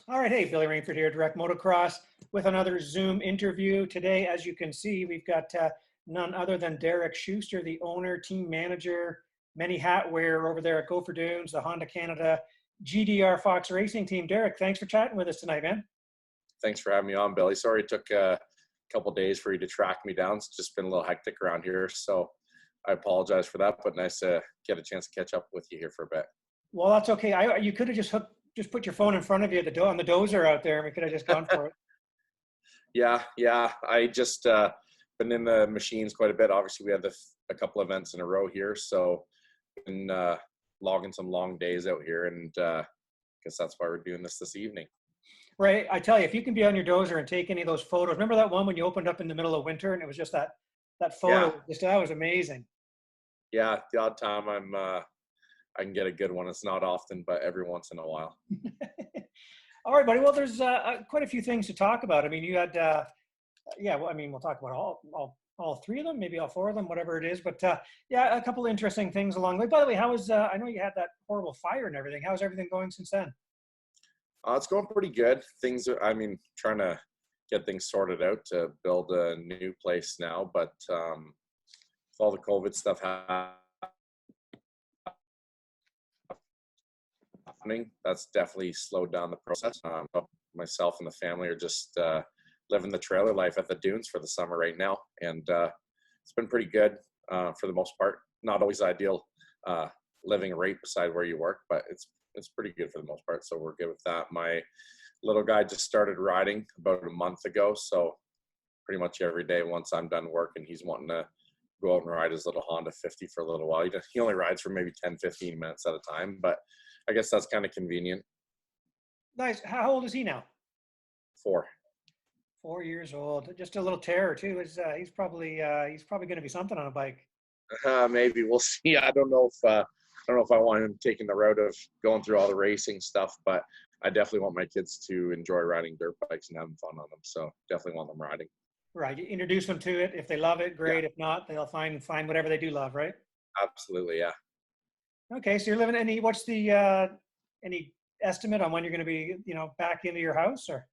All right, hey, Billy Rainford here, Direct Motocross, with another Zoom interview. Today, as you can see, we've got none other than Derek Schuster, the owner, team manager, many hat wearer over there at Gopher Dunes, the Honda Canada GDR Fox Racing team. Derek, thanks for chatting with us tonight, man. Thanks for having me on, Billy. Sorry it took a couple days for you to track me down. It's just been a little hectic around here, so I apologize for that, but nice to get a chance to catch up with you here for a bit. Well, that's okay. You could have just put your phone in front of you at on the dozer out there, and we could have just gone for it. Yeah. I just been in the machines quite a bit. Obviously, we had a couple events in a row here, so been logging some long days out here, and guess that's why we're doing this evening. Right. I tell you, if you can be on your dozer and take any of those photos, remember that one when you opened up in the middle of winter and it was just that photo? Yeah. That was amazing. Yeah, the odd time I can get a good one. It's not often, but every once in a while. All right, buddy. Well, there's quite a few things to talk about. I mean, you had, we'll talk about all three of them, maybe all four of them, whatever it is. But a couple of interesting things along the way. By the way, how was? I know you had that horrible fire and everything. How's everything going since then? It's going pretty good. Trying to get things sorted out to build a new place now, but with all the COVID stuff happening, that's definitely slowed down the process. Myself and the family are just living the trailer life at the dunes for the summer right now, and it's been pretty good for the most part. Not always ideal living right beside where you work, but it's pretty good for the most part, so we're good with that. My little guy just started riding about a month ago, so pretty much every day once I'm done work and he's wanting to go out and ride his little Honda 50 for a little while. He only rides for maybe 10-15 minutes at a time, but I guess that's kind of convenient. Nice. How old is he now? 4 years old. Just a little terror too. He's probably going to be something on a bike. Maybe we'll see. I don't know if I want him taking the route of going through all the racing stuff, but I definitely want my kids to enjoy riding dirt bikes and having fun on them. So definitely want them riding. Right. You introduce them to it. If they love it, great. Yeah. If not, they'll find whatever they do love, right? Absolutely, yeah. Okay, so you're living what's the any estimate on when you're going to be, back into your house, or?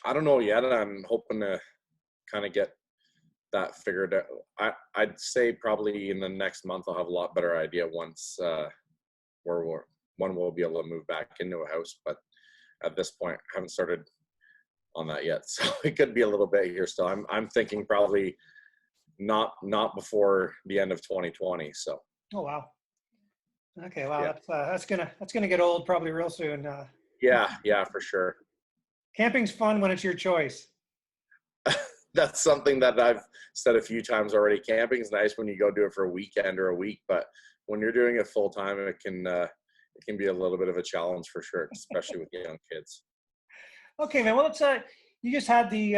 I don't know yet. I'm hoping to kind of get that figured out. I'd say probably in the next month I'll have a lot better idea once when we'll be able to move back into a house. But at this point, I haven't started on that yet, so it could be a little bit here still. I'm thinking probably not before the end of 2020. So. Oh wow. Okay, wow, yeah. That's gonna get old probably real soon. Yeah, for sure. Camping's fun when it's your choice. That's something that I've said a few times already. Camping is nice when you go do it for a weekend or a week, but when you're doing it full time, it can be a little bit of a challenge for sure, especially with young kids. Okay, man. Well, let's you just had the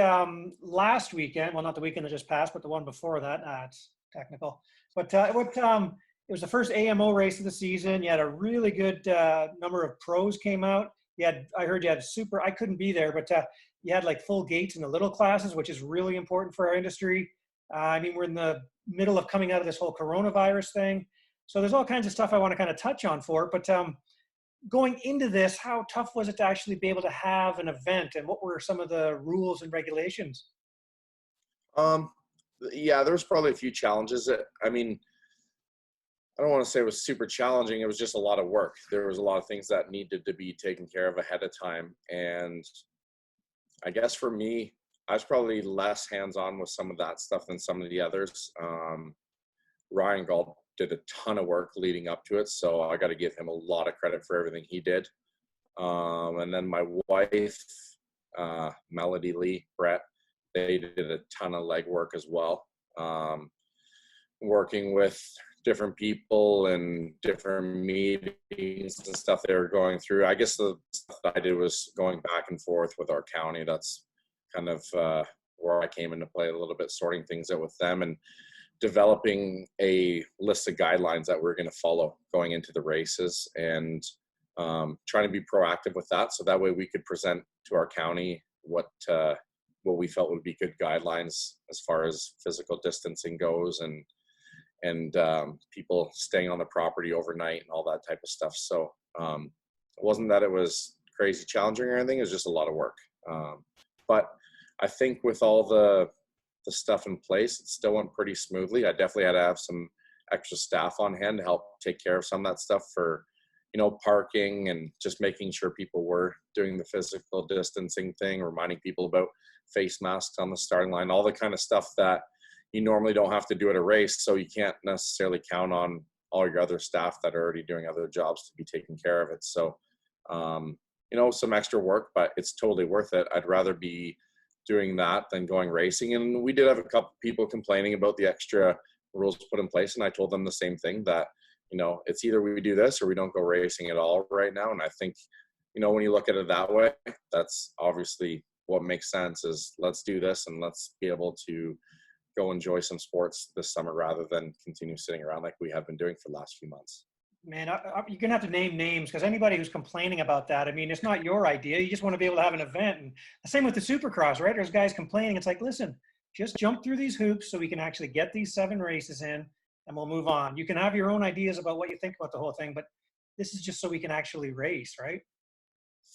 last weekend. Well, not the weekend that just passed, but the one before that. It's technical, but it was the first AMO race of the season. You had a really good number of pros came out. I heard you had I couldn't be there, but you had like full gates in the little classes, which is really important for our industry. We're in the middle of coming out of this whole coronavirus thing. So there's all kinds of stuff I want to kind of touch on for it. But going into this, how tough was it to actually be able to have an event, and what were some of the rules and regulations? Yeah, there was probably a few challenges. I don't want to say it was super challenging. It was just a lot of work. There was a lot of things that needed to be taken care of ahead of time. And I guess for me, I was probably less hands-on with some of that stuff than some of the others. Ryan Gall did a ton of work leading up to it, so I got to give him a lot of credit for everything he did. And then my wife, Melody Lee, Brett, they did a ton of legwork as well. Working with different people and different meetings and stuff they were going through. I guess the stuff that I did was going back and forth with our county. That's kind of where I came into play a little bit, sorting things out with them and developing a list of guidelines that we're going to follow going into the races, and trying to be proactive with that. So that way we could present to our county what we felt would be good guidelines as far as physical distancing goes, and people staying on the property overnight and all that type of stuff. So it wasn't that it was crazy challenging or anything. It's just a lot of work. But I think with all the stuff in place, it still went pretty smoothly. I definitely had to have some extra staff on hand to help take care of some of that stuff for, parking and just making sure people were doing the physical distancing thing, reminding people about face masks on the starting line, all the kind of stuff that you normally don't have to do at a race. So you can't necessarily count on all your other staff that are already doing other jobs to be taking care of it. So, some extra work, but it's totally worth it. I'd rather be doing that than going racing. And we did have a couple people complaining about the extra rules put in place. And I told them the same thing, that, it's either we do this or we don't go racing at all right now. And I think, when you look at it that way, that's obviously what makes sense, is let's do this and let's be able to go enjoy some sports this summer rather than continue sitting around like we have been doing for the last few months. Man, you're going to have to name names, because anybody who's complaining about that, I mean, it's not your idea. You just want to be able to have an event. And the same with the Supercross, right? There's guys complaining. It's like, listen, just jump through these hoops so we can actually get these 7 races in, and we'll move on. You can have your own ideas about what you think about the whole thing, but this is just so we can actually race, right?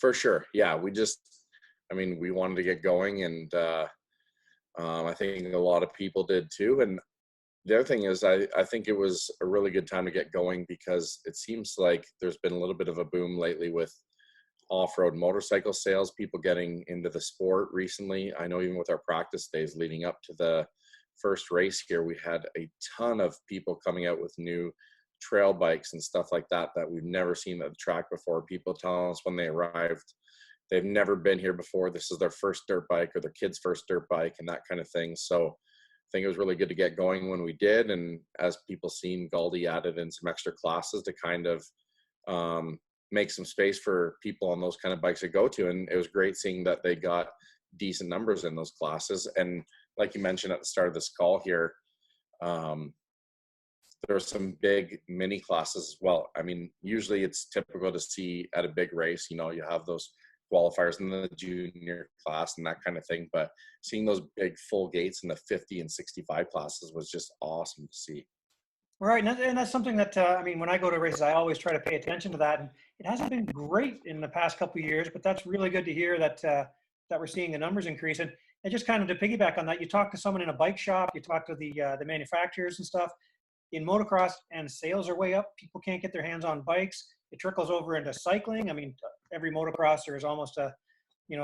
For sure. Yeah, we wanted to get going, and I think a lot of people did too. And the other thing is, I think it was a really good time to get going, because it seems like there's been a little bit of a boom lately with off-road motorcycle sales, people getting into the sport recently. I know even with our practice days leading up to the first race here, we had a ton of people coming out with new trail bikes and stuff like that we've never seen at the track before. People telling us when they arrived, they've never been here before. This is their first dirt bike or their kid's first dirt bike and that kind of thing. So I think it was really good to get going when we did. And as people seen, Galdi added in some extra classes to kind of make some space for people on those kind of bikes to go to. And it was great seeing that they got decent numbers in those classes. And like you mentioned at the start of this call here, there are some big mini classes as well. I mean, usually it's typical to see at a big race, you have those qualifiers in the junior class and that kind of thing. But seeing those big full gates in the 50 and 65 classes was just awesome to see. Right, and that's something that, when I go to races, I always try to pay attention to that. And it hasn't been great in the past couple of years, but that's really good to hear that that we're seeing the numbers increase. And just kind of to piggyback on that, you talk to someone in a bike shop, you talk to the manufacturers and stuff. In motocross, and sales are way up. People can't get their hands on bikes. It trickles over into cycling. I mean, every motocrosser is almost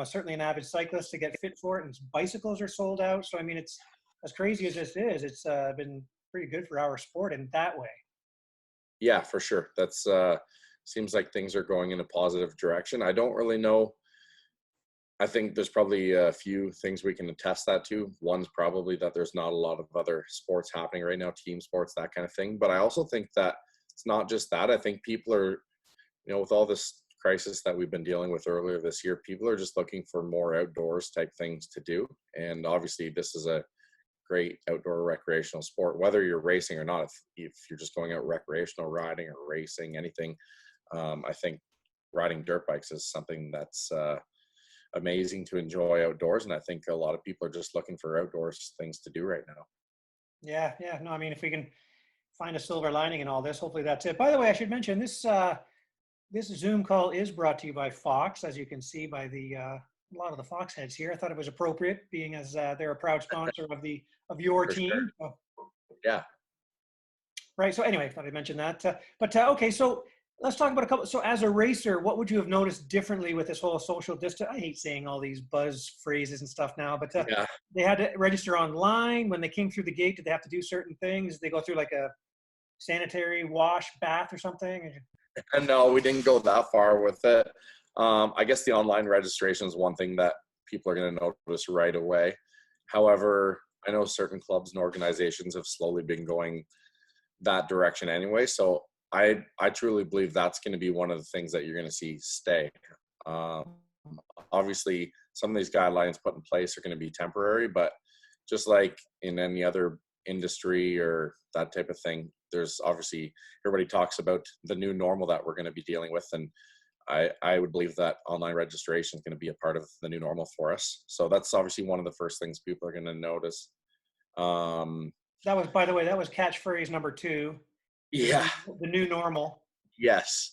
certainly an avid cyclist to get fit for it, and bicycles are sold out. So, I mean, it's as crazy as this is, it's been pretty good for our sport in that way. Yeah, for sure. That's seems like things are going in a positive direction. I don't really know. I think there's probably a few things we can attest that to. One's probably that there's not a lot of other sports happening right now, team sports, that kind of thing. But I also think that it's not just that. I think people are, with all this crisis that we've been dealing with earlier this year, people are just looking for more outdoors type things to do. And obviously this is a great outdoor recreational sport, whether you're racing or not. If you're just going out recreational riding or racing, anything, I think riding dirt bikes is something that's amazing to enjoy outdoors. And I think a lot of people are just looking for outdoors things to do right now. Yeah. No, I mean, if we can find a silver lining in all this, hopefully that's it. By the way, I should mention this this Zoom call is brought to you by Fox, as you can see by the a lot of the Fox heads here. I thought it was appropriate, being as they're a proud sponsor of your For team. sure. Oh. Yeah. Right. So anyway, I thought I'd mention that. Okay, so let's talk about a couple. So as a racer, what would you have noticed differently with this whole social distance? I hate saying all these buzz phrases and stuff now, but Yeah. they had to register online. When they came through the gate, did they have to do certain things? Did they go through like a sanitary wash, bath or something? And no, we didn't go that far with it. I guess the online registration is one thing that people are going to notice right away. However, I know certain clubs and organizations have slowly been going that direction anyway. So I truly believe that's going to be one of the things that you're going to see stay. Obviously, some of these guidelines put in place are going to be temporary, but just like in any other industry or that type of thing, there's obviously, everybody talks about the new normal that we're going to be dealing with. And I would believe that online registration is going to be a part of the new normal for us. So that's obviously one of the first things people are going to notice. That was, by the way, that was catchphrase number 2. Yeah. The new normal. Yes.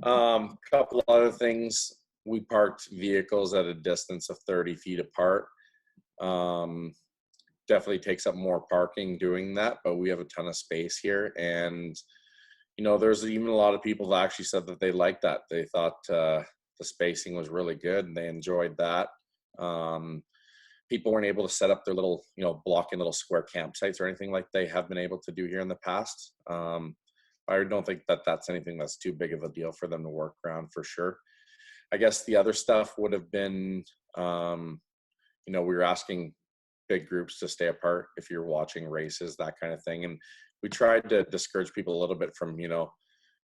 Couple other things. We parked vehicles at a distance of 30 feet apart. Definitely takes up more parking doing that, but we have a ton of space here. And, there's even a lot of people that actually said that they liked that. They thought the spacing was really good and they enjoyed that. People weren't able to set up their little, blocking little square campsites or anything like they have been able to do here in the past. I don't think that that's anything that's too big of a deal for them to work around for sure. I guess the other stuff would have been, we were asking big groups to stay apart if you're watching races, that kind of thing. And we tried to discourage people a little bit from,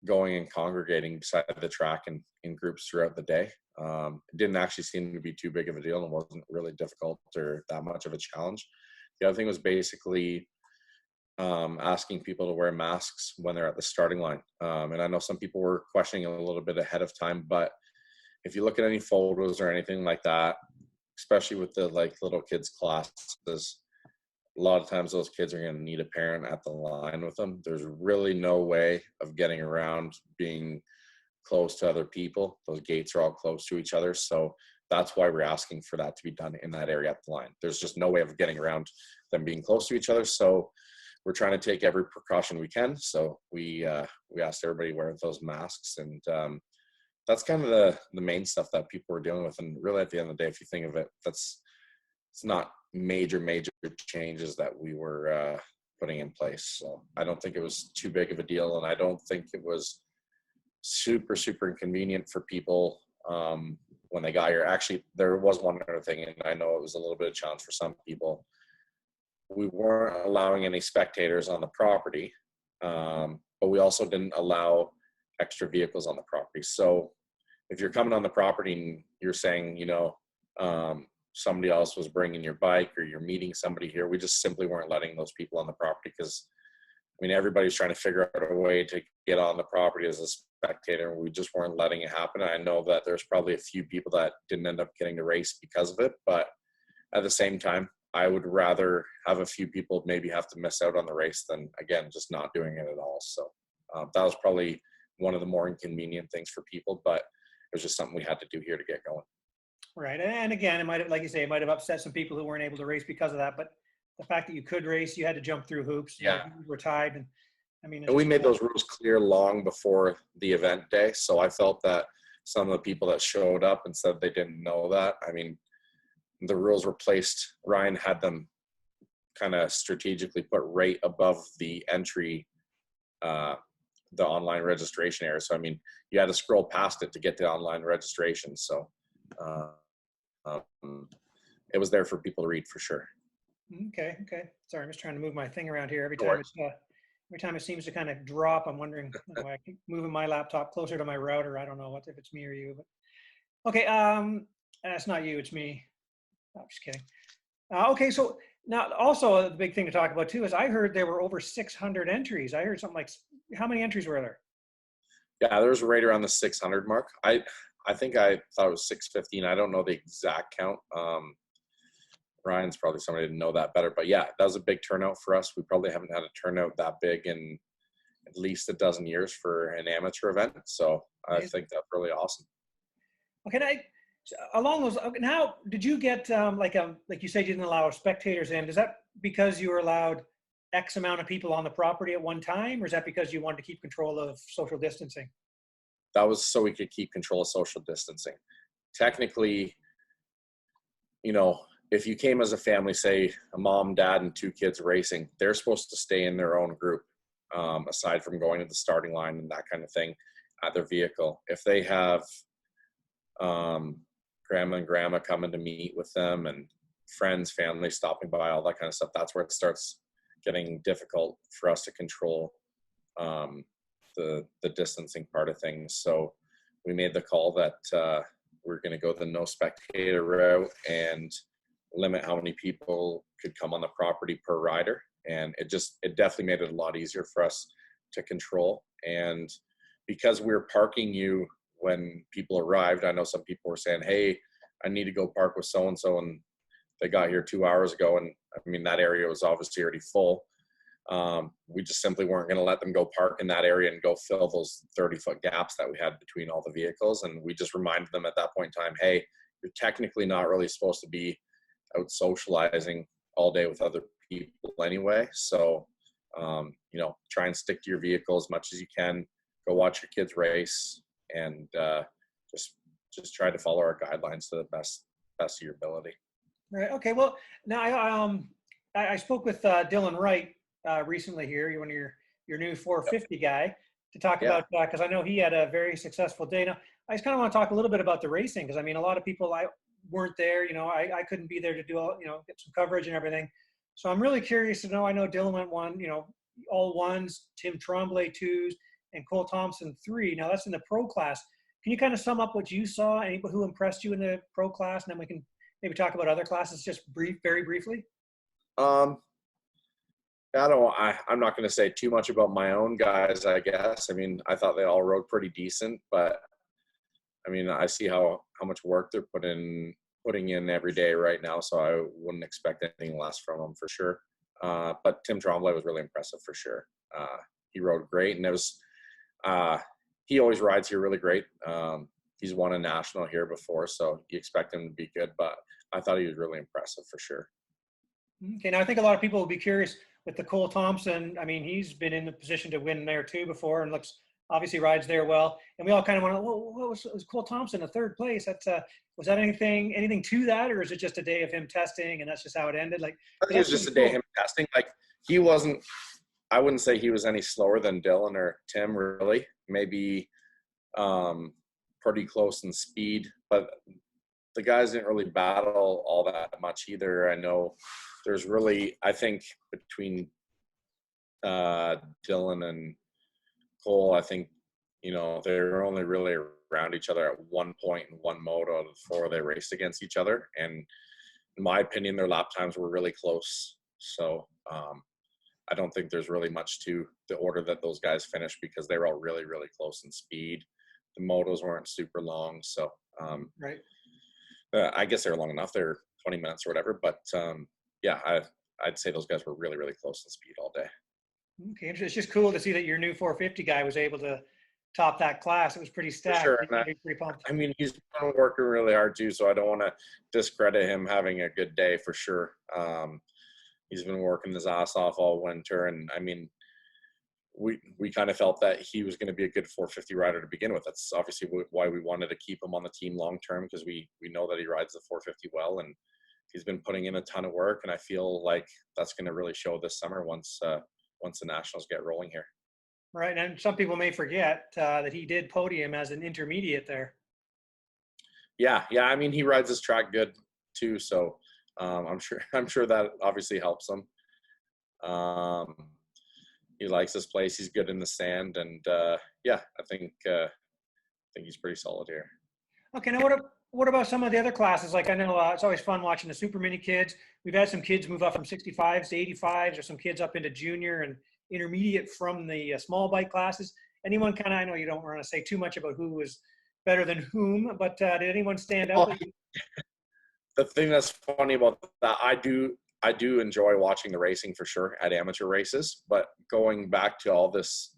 going and congregating beside the track and in groups throughout the day. It didn't actually seem to be too big of a deal and wasn't really difficult or that much of a challenge. The other thing was basically asking people to wear masks when they're at the starting line. And I know some people were questioning a little bit ahead of time, but if you look at any photos or anything like that, especially with the little kids classes, a lot of times those kids are going to need a parent at the line with them. There's really no way of getting around being close to other people. Those gates are all close to each other. So that's why we're asking for that to be done in that area at the line. There's just no way of getting around them being close to each other. So we're trying to take every precaution we can. So we asked everybody to wear those masks, and that's kind of the main stuff that people were dealing with. And really at the end of the day, if you think of it, it's not major changes that we were putting in place. So I don't think it was too big of a deal, and I don't think it was super inconvenient for people when they got here. Actually, there was one other thing, and I know it was a little bit of a challenge for some people. We weren't allowing any spectators on the property, but we also didn't allow extra vehicles on the property. So if you're coming on the property and you're saying, somebody else was bringing your bike or you're meeting somebody here, we just simply weren't letting those people on the property because, everybody's trying to figure out a way to get on the property as a spectator, and we just weren't letting it happen. I know that there's probably a few people that didn't end up getting to race because of it, but at the same time, I would rather have a few people maybe have to miss out on the race than, again, just not doing it at all. So that was probably one of the more inconvenient things for people, but it was just something we had to do here to get going. Right. And again, it might have, like you say, it might have upset some people who weren't able to race because of that. But the fact that you could race, you had to jump through hoops. Yeah. You were tied. And and we made those rules clear long before the event day. So I felt that some of the people that showed up and said they didn't know that, the rules were placed. Ryan had them kind of strategically put right above the entry, the online registration area. So, you had to scroll past it to get to online registration. So it was there for people to read for sure. Okay. Sorry, I'm just trying to move my thing around here. Every time it seems to kind of drop, I'm wondering, I keep moving my laptop closer to my router. I don't know if it's me or you, but okay. It's not you, it's me. I'm just kidding. Okay, so now also the big thing to talk about too is I heard there were over 600 entries. I heard something like, how many entries were there? Yeah, there was right around the 600 mark. I think I thought it was 615. I don't know the exact count. Ryan's probably somebody to know that better, but yeah, that was a big turnout for us. We probably haven't had a turnout that big in at least a dozen years for an amateur event. So I think that's really awesome. Okay, along those, now did you get like you said you didn't allow spectators in? Is that because you were allowed X amount of people on the property at one time, or is that because you wanted to keep control of social distancing? That was so we could keep control of social distancing. Technically, if you came as a family, say a mom, dad, and 2 kids racing, they're supposed to stay in their own group, aside from going to the starting line and that kind of thing at their vehicle. If they have grandma and grandma coming to meet with them and friends, family stopping by, all that kind of stuff, that's where it starts getting difficult for us to control the distancing part of things. So we made the call that we're going to go the no spectator route and limit how many people could come on the property per rider. And it definitely made it a lot easier for us to control. And because we're parking you when people arrived, I know some people were saying, hey, I need to go park with so-and-so, and they got here 2 hours ago. And that area was obviously already full. we just simply weren't going to let them go park in that area and go fill those 30-foot gaps that we had between all the vehicles. And we just reminded them at that point in time, hey, you're technically not really supposed to be out socializing all day with other people anyway. So, try and stick to your vehicle as much as you can. Go watch your kids race, and just try to follow our guidelines to the best of your ability. Right. Okay. Well, now I spoke with Dylan Wright recently here, one of your new 450 guy, to talk about because I know he had a very successful day. Now, I just kind of want to talk a little bit about the racing because I mean, a lot of people weren't there. I couldn't be there to do all get some coverage and everything. So I'm really curious to know. I know Dylan went one, all ones, Tim Tremblay twos, and Cole Thompson 3. Now that's in the pro class. Can you kind of sum up what you saw? Anybody who impressed you in the pro class, and then we can maybe talk about other classes just very briefly. I'm not going to say too much about my own guys, I guess. I mean, I thought they all rode pretty decent, but I mean, I see how much work they're putting in every day right now, so I wouldn't expect anything less from them for sure. But Tim Tremblay was really impressive for sure. He rode great, and it was he always rides here really great. He's won a national here before, so you expect him to be good, but I thought he was really impressive for sure. Okay, now I think a lot of people will be curious with the Cole Thompson. I mean, he's been in the position to win there too before, and obviously rides there well. And we all kind of want to, well, what was Cole Thompson in third place? That's was that anything to that, or is it just a day of him testing and that's just how it ended? Like, I think it was just a day of him testing. Like, he wasn't. I wouldn't say he was any slower than Dylan or Tim, really. Maybe pretty close in speed, but the guys didn't really battle all that much either. I know there's really, I think between Dylan and Cole, I think, they're only really around each other at one point in one moto before they raced against each other. And in my opinion, their lap times were really close. So I don't think there's really much to the order that those guys finished because they were all really, really close in speed. The motos weren't super long. So right. I guess they were long enough. They're 20 minutes or whatever. But I'd say those guys were really, really close in speed all day. Okay, it's just cool to see that your new 450 guy was able to top that class. It was pretty stacked. For sure. Pretty pumped. I mean, he's been working really hard too, so I don't want to discredit him having a good day for sure. He's been working his ass off all winter, and I mean, we kind of felt that he was going to be a good 450 rider to begin with. That's obviously why we wanted to keep him on the team long term, because we know that he rides the 450 well, and he's been putting in a ton of work, and I feel like that's going to really show this summer once the nationals get rolling here. Right, and some people may forget that he did podium as an intermediate there. Yeah. I mean, he rides his track good too, so I'm sure that obviously helps him. He likes this place. He's good in the sand, and I think he's pretty solid here. Okay, now what about some of the other classes? Like, I know it's always fun watching the super mini kids. We've had some kids move up from 65s to 85s, or some kids up into junior and intermediate from the small bike classes. Anyone kind of, I know you don't want to say too much about who was better than whom, but did anyone stand out? The thing that's funny about that, I do enjoy watching the racing for sure at amateur races, but going back to all this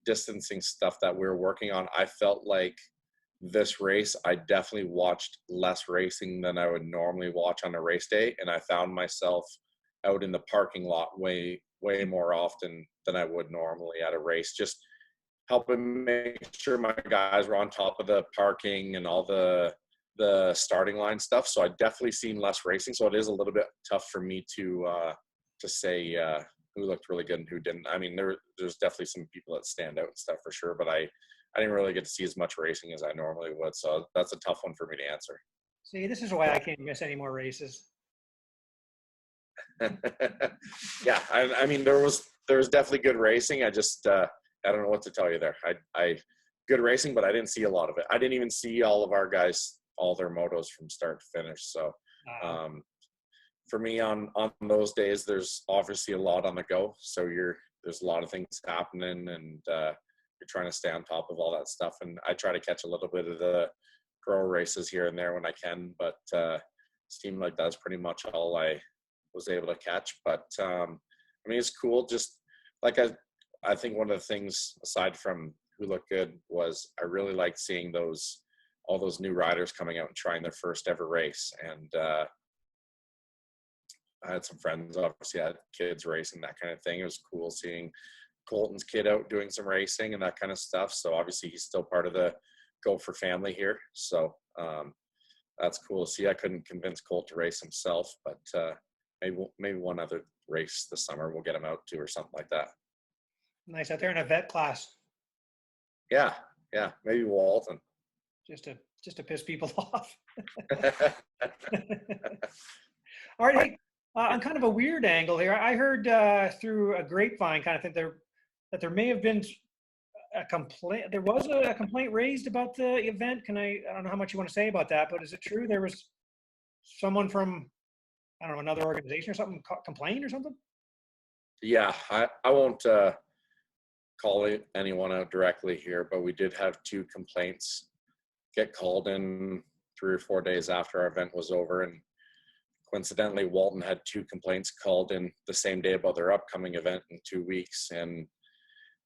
distancing stuff that we're working on, I felt like this race, I definitely watched less racing than I would normally watch on a race day, and I found myself out in the parking lot way more often than I would normally at a race, just helping make sure my guys were on top of the parking and all the starting line stuff. So I definitely seen less racing, so it is a little bit tough for me to say who looked really good and who didn't. I mean, there's definitely some people that stand out and stuff for sure, but I didn't really get to see as much racing as I normally would, so that's a tough one for me to answer. See, this is why I can't miss any more races. Yeah, I mean, there was definitely good racing. I just I don't know what to tell you there. I good racing, but I didn't see a lot of it. I didn't even see all of our guys, all their motos from start to finish. So for me on those days, there's obviously a lot on the go. So there's a lot of things happening, and you're trying to stay on top of all that stuff. And I try to catch a little bit of the pro races here and there when I can, but it seemed like that's pretty much all I was able to catch. But I mean, it's cool just like I think one of the things aside from who looked good was I really liked seeing all those new riders coming out and trying their first ever race. And I had some friends, obviously had kids racing, that kind of thing. It was cool seeing Colton's kid out doing some racing and that kind of stuff. So obviously he's still part of the Gopher family here. So that's cool to see. I couldn't convince Colt to race himself, but maybe one other race this summer we'll get him out to or something like that. Nice out there in a vet class. Yeah, maybe Walton. Just to piss people off. All right, hey, on kind of a weird angle here, I heard through a grapevine kind of thing that there may have been a complaint. There was a complaint raised about the event. I don't know how much you want to say about that, but is it true there was someone from, I don't know, another organization or something complained or something? Yeah, I won't call anyone out directly here, but we did have 2 complaints get called in 3 or 4 days after our event was over. And coincidentally, Walton had 2 complaints called in the same day about their upcoming event in 2 weeks. And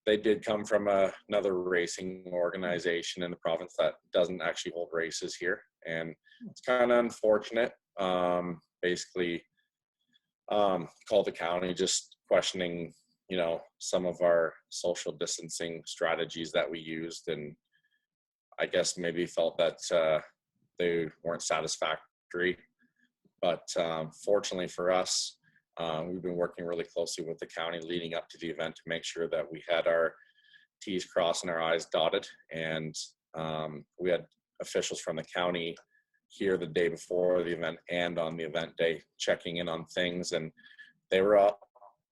they did come from another racing organization in the province that doesn't actually hold races here. And it's kind of unfortunate. Basically, called the county just questioning, some of our social distancing strategies that we used. And I guess maybe felt that they weren't satisfactory. But fortunately for us, we've been working really closely with the county leading up to the event to make sure that we had our T's crossed and our I's dotted. And we had officials from the county here the day before the event and on the event day checking in on things. And they were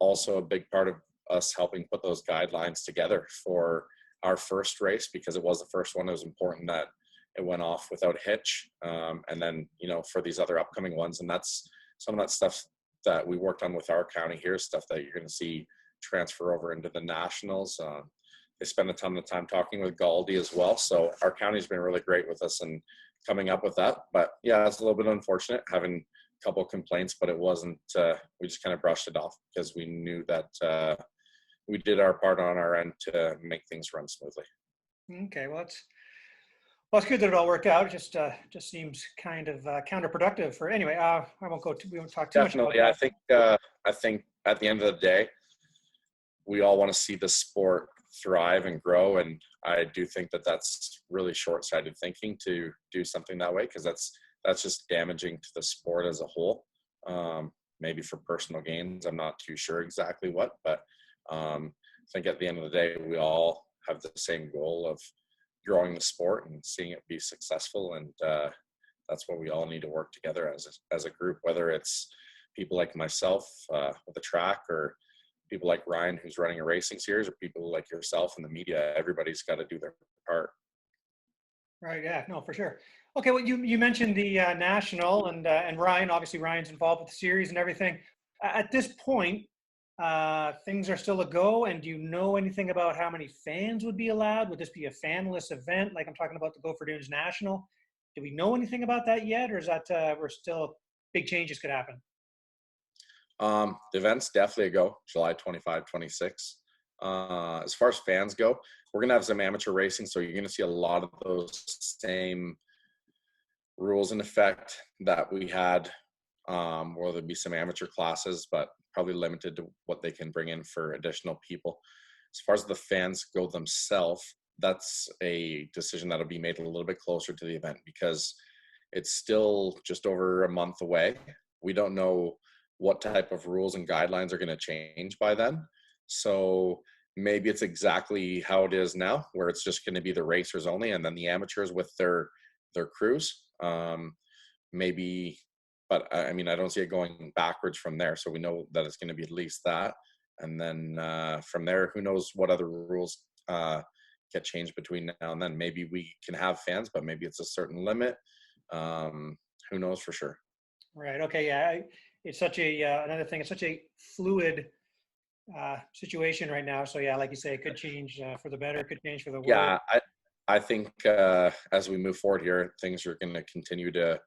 also a big part of us helping put those guidelines together for our first race, because it was the first one. It was important that it went off without a hitch. And then, for these other upcoming ones, and that's some of that stuff that we worked on with our county here, stuff that you're going to see transfer over into the nationals. They spend a ton of time talking with Galdi as well. So our county's been really great with us and coming up with that. But yeah, it's a little bit unfortunate having a couple of complaints, but it wasn't, we just kind of brushed it off because we knew that we did our part on our end to make things run smoothly. Okay, well, it's good that it all worked out. It just seems kind of counterproductive. Anyway, we won't talk too much about that. I think at the end of the day, we all want to see the sport thrive and grow, and I do think that that's really short-sighted thinking to do something that way, because that's just damaging to the sport as a whole. Maybe for personal gains, I'm not too sure exactly what, but I think at the end of the day, we all have the same goal of growing the sport and seeing it be successful. And that's what we all need to work together as a group, whether it's people like myself with the track, or people like Ryan, who's running a racing series, or people like yourself in the media. Everybody's got to do their part. Right. Yeah, no, for sure. Okay. Well, you mentioned the national and Ryan, obviously Ryan's involved with the series and everything. At this point, things are still a go. And do you know anything about how many fans would be allowed? Would this be a fanless event? Like I'm talking about the Gopher Dunes National. Do we know anything about that yet? Or is that we're still big changes could happen? The event's definitely a go, July 25, 26. As far as fans go, we're going to have some amateur racing. So you're going to see a lot of those same rules in effect that we had, where there'll be some amateur classes, but probably limited to what they can bring in for additional people. As far as the fans go themselves, that's a decision that'll be made a little bit closer to the event, because it's still just over a month away. We don't know what type of rules and guidelines are going to change by then. So maybe it's exactly how it is now, where it's just going to be the racers only, and then the amateurs with their crews. Maybe, but I mean, I don't see it going backwards from there. So we know that it's going to be at least that. And then from there, who knows what other rules get changed between now and then. Maybe we can have fans, but maybe it's a certain limit. Who knows for sure. Right. Okay. Yeah. It's such another thing. It's such a fluid situation right now. So yeah, like you say, it could change for the better. It could change for the worse. Yeah, I think as we move forward here, things are going to continue to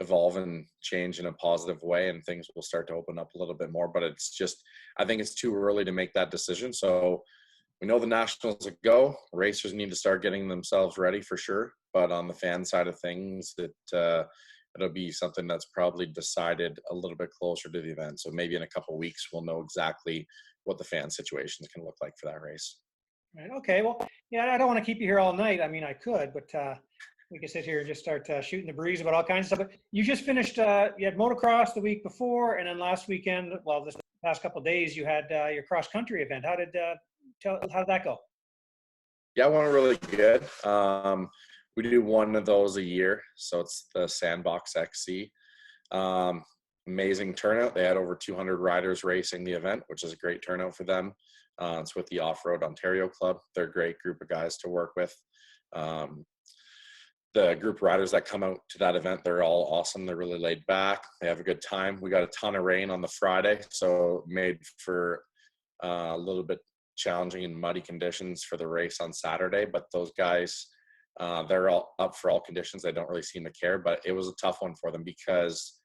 evolve and change in a positive way, and things will start to open up a little bit more. But it's just, I think it's too early to make that decision. So we know the nationals a go. Racers need to start getting themselves ready for sure. But on the fan side of things, it'll be something that's probably decided a little bit closer to the event. So maybe in a couple of weeks, we'll know exactly what the fan situations can look like for that race. Right. Okay. Well, yeah, I don't want to keep you here all night. I mean, I could, but we could sit here and just start shooting the breeze about all kinds of stuff. But you just finished, you had motocross the week before, and then last weekend, well, this past couple of days, you had your cross country event. How did that go? Yeah, it went really good. We do one of those a year, so it's the Sandbox XC. Amazing turnout. They had over 200 riders racing the event, which is a great turnout for them. It's with the Offroad Ontario Club. They're a great group of guys to work with. The group of riders that come out to that event, they're all awesome. They're really laid back. They have a good time. We got a ton of rain on the Friday, so made for a little bit challenging and muddy conditions for the race on Saturday. But those guys, they're all up for all conditions. They don't really seem to care, but it was a tough one for them because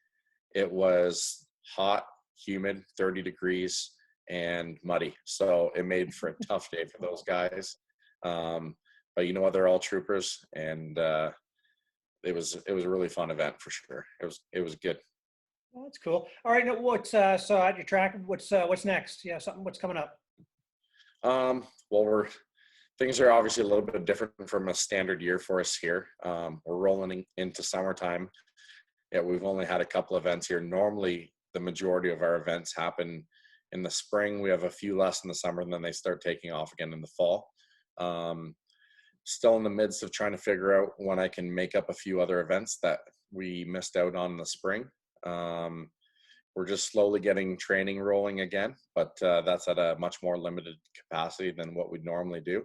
it was hot, humid, 30 degrees, and muddy. So it made for a tough day for those guys. But you know what? They're all troopers, and it was a really fun event for sure. It was good. Well, that's cool. All right. Now, what's so at your track? What's next? Yeah, what's coming up? Well, things are obviously a little bit different from a standard year for us here. We're rolling into summertime. Yeah, we've only had a couple events here. Normally, the majority of our events happen in the spring. We have a few less in the summer, and then they start taking off again in the fall. Still in the midst of trying to figure out when I can make up a few other events that we missed out on in the spring. We're just slowly getting training rolling again, but that's at a much more limited capacity than what we'd normally do.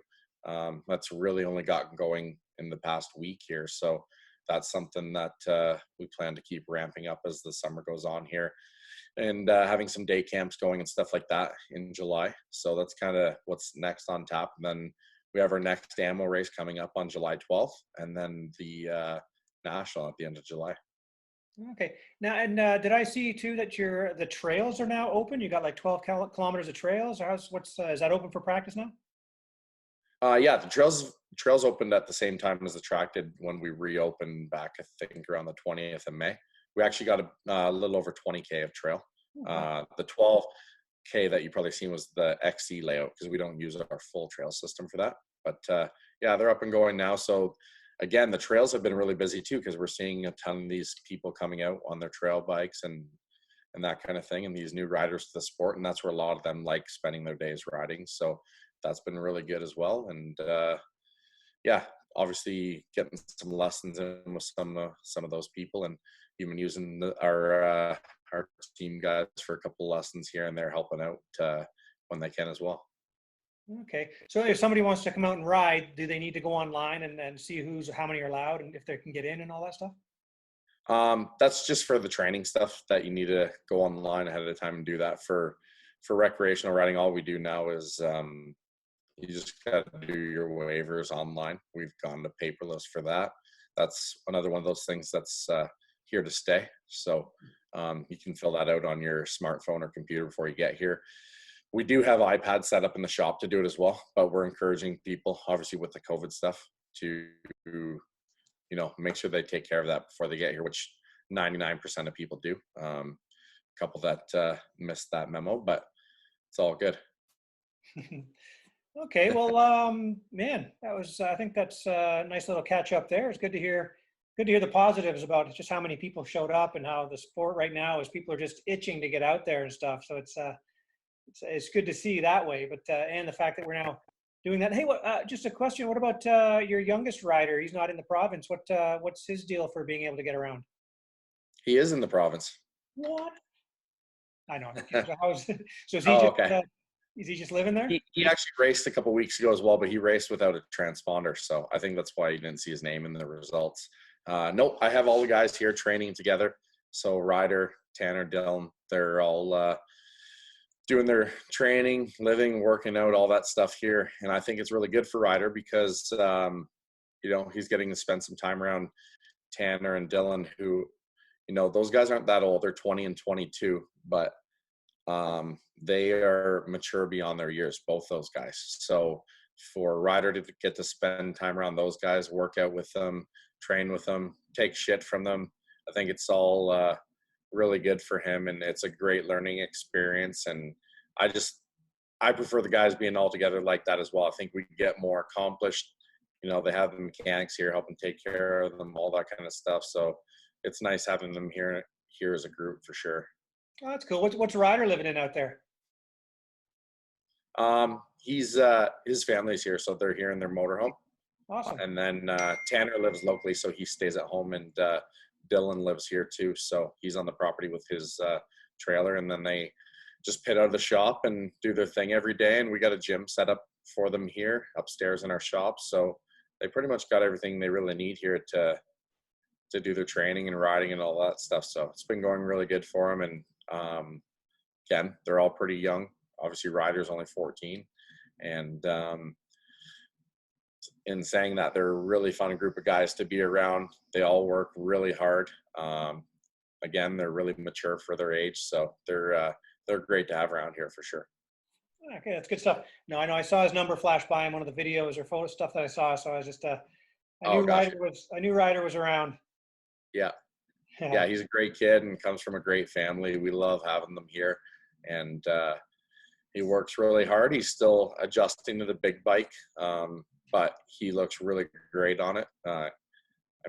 That's really only gotten going in the past week here. So that's something that we plan to keep ramping up as the summer goes on here, and having some day camps going and stuff like that in July. So that's kind of what's next on tap. And then we have our next ammo race coming up on July 12th, and then the national at the end of July. Okay. Now, and did I see too that the trails are now open? You got like 12 kilometers of trails. Or is that open for practice now? Yeah, the trails opened at the same time as the track did when we reopened back, I think, around the 20th of May. We actually got a little over 20K of trail. The 12K that you probably seen was the XC layout because we don't use our full trail system for that. But yeah, they're up and going now. So again, the trails have been really busy too because we're seeing a ton of these people coming out on their trail bikes and that kind of thing, and these new riders to the sport, and that's where a lot of them like spending their days riding. So that's been really good as well. And yeah, obviously getting some lessons in with some of those people, and even using our team guys for a couple lessons here and there, helping out when they can as well. Okay. So if somebody wants to come out and ride, do they need to go online and see how many are allowed and if they can get in and all that stuff? That's just for the training stuff that you need to go online ahead of time and do that. For recreational riding, all we do now is you just got to do your waivers online. We've gone to paperless for that. That's another one of those things that's here to stay. So you can fill that out on your smartphone or computer before you get here. We do have iPads set up in the shop to do it as well, but we're encouraging people, obviously with the COVID stuff, to make sure they take care of that before they get here, which 99% of people do. A couple that missed that memo, but it's all good. Okay, well, man, I think that's a nice little catch up there. It's good to hear the positives about just how many people showed up and how the sport right now is people are just itching to get out there and stuff. So it's good to see that way, but and the fact that we're now doing that. Hey, just a question. What about your youngest rider? He's not in the province. What's his deal for being able to get around? He is in the province. What? I know. So is he okay. Is he just living there? He actually raced a couple weeks ago as well, but he raced without a transponder. So I think that's why you didn't see his name in the results. Nope, I have all the guys here training together. So Ryder, Tanner, Dylan, they're all doing their training, living, working out, all that stuff here. And I think it's really good for Ryder because, he's getting to spend some time around Tanner and Dylan, who, you know, those guys aren't that old. They're 20 and 22, but they are mature beyond their years, both those guys. So for a rider to get to spend time around those guys, work out with them, train with them, take shit from them, I think it's all really good for him, and it's a great learning experience. And I prefer the guys being all together like that as well. I think we get more accomplished. You know, they have the mechanics here helping take care of them, all that kind of stuff. So it's nice having them here as a group for sure. Oh, that's cool. What's Ryder living in out there? He's his family's here, so they're here in their motorhome. Awesome. And then Tanner lives locally, so he stays at home, and Dylan lives here too, so he's on the property with his trailer. And then they just pit out of the shop and do their thing every day. And we got a gym set up for them here upstairs in our shop, so they pretty much got everything they really need here to do their training and riding and all that stuff. So it's been going really good for them. And again, they're all pretty young. Obviously, Ryder's only 14, and in saying that, they're a really fun group of guys to be around. They all work really hard. Again, they're really mature for their age, so they're great to have around here for sure. Okay, that's good stuff. No, I know I saw his number flash by in one of the videos or photo stuff that I saw, so I was just I knew Ryder was around. Yeah, yeah, he's a great kid and comes from a great family. We love having them here, and he works really hard. He's still adjusting to the big bike, but he looks really great on it. I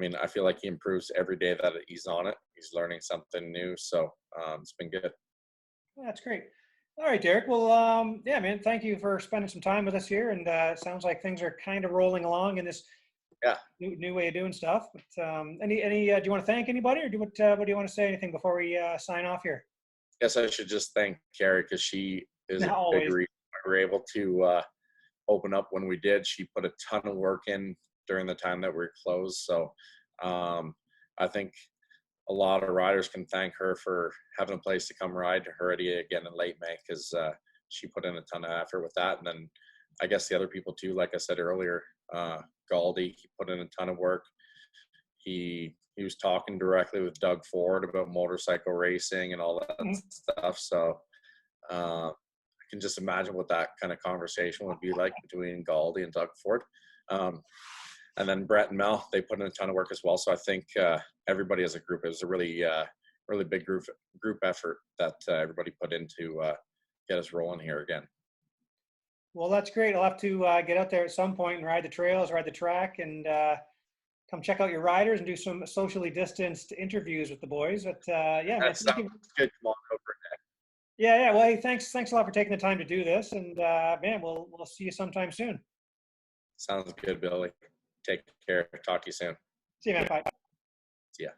mean, I feel like he improves every day that he's on it. He's learning something new, so it's been good. That's great. All right, Derek. Well, yeah, man, thank you for spending some time with us here. And it sounds like things are kind of rolling along in this new way of doing stuff. But any do you want to thank anybody, or what do you want to say anything before we sign off here? Yes, I should just thank Carrie, because she is a big reason we were able to open up when we did. She put a ton of work in during the time that we were closed. So I think a lot of riders can thank her for having a place to come ride to Heredia again in late May, because she put in a ton of effort with that. And then I guess the other people too, like I said earlier, Galdi, he put in a ton of work. He was talking directly with Doug Ford about motorcycle racing and all that stuff. So I can just imagine what that kind of conversation would be like between Galdi and Doug Ford. And then Brett and Mel, they put in a ton of work as well. So I think everybody as a group, it was a really big group effort that everybody put in to get us rolling here again. Well, that's great. I'll have to get out there at some point and ride the trails, ride the track, and come check out your riders and do some socially distanced interviews with the boys. But yeah, man, sounds good. Come on over next. Yeah. Well, hey, thanks a lot for taking the time to do this. And man, we'll see you sometime soon. Sounds good, Billy. Take care. Talk to you soon. See you, man. Bye. See ya.